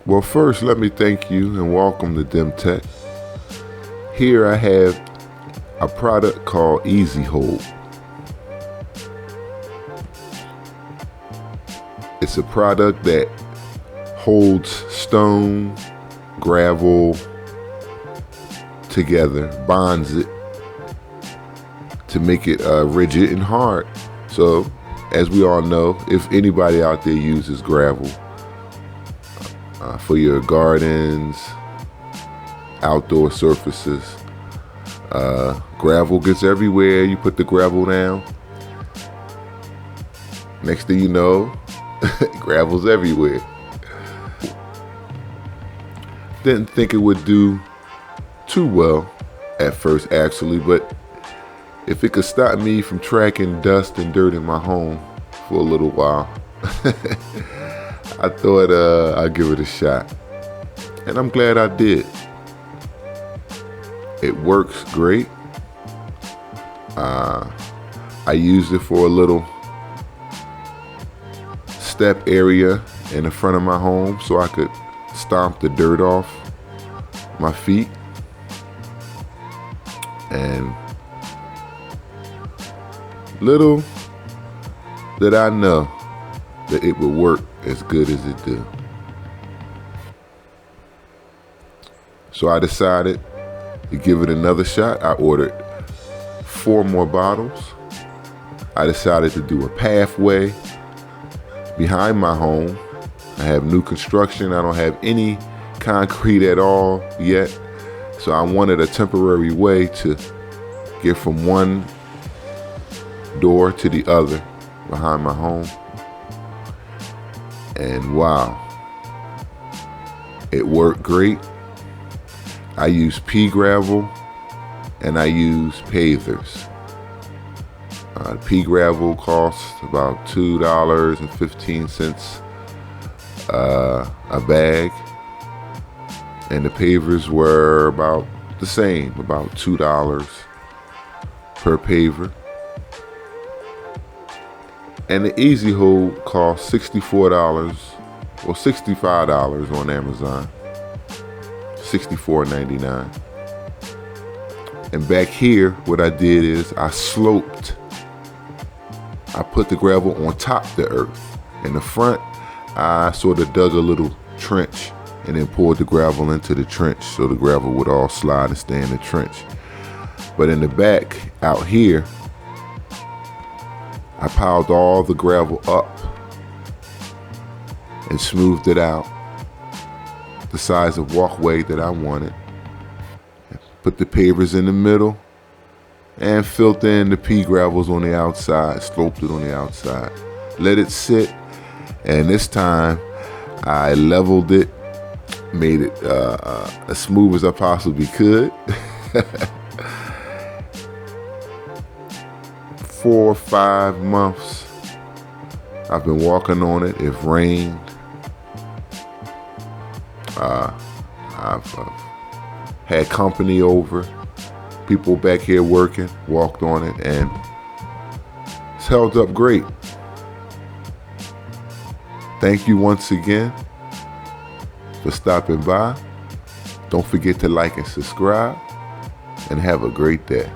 Well, first, let me thank you and welcome to Dim Tech. Here I have a product called Easihold. It's a product that holds stone, gravel together, bonds it to make it rigid and hard. So, as we all know, if anybody out there uses gravel for your gardens, outdoor surfaces, gravel gets everywhere. You put the gravel down, next thing you know, gravel's everywhere. Didn't think it would do too well at first, actually, but if it could stop me from tracking dust and dirt in my home for a little while, I thought I'd give it a shot. And I'm glad I did. It works great. I used it for a little step area in the front of my home so I could stomp the dirt off my feet. And little did I know that it would work as good as it did. So I decided to give it another shot. I ordered 4 more bottles. I decided to do a pathway behind my home. I have new construction. I don't have any concrete at all yet. So I wanted a temporary way to get from one door to the other behind my home. And wow, it worked great. I use pea gravel and I use pavers. Pea gravel costs about $2.15 a bag, and the pavers were about the same, about $2 per paver. And the Easihold costs $64 or $65 on Amazon, $64.99. And back here, what I did is I sloped. I put the gravel on top of the earth. In the front, I sort of dug a little trench and then poured the gravel into the trench so the gravel would all slide and stay in the trench. But in the back, out here, I piled all the gravel up and smoothed it out the size of walkway that I wanted. Put the pavers in the middle and filled in the pea gravels on the outside, sloped it on the outside. Let it sit, and this time I leveled it, made it as smooth as I possibly could. 4 or 5 months I've been walking on it. It rained. I've had company over, people back here working, walked on it, and it's held up great. Thank you once again for stopping by. Don't forget to like and subscribe, and have a great day.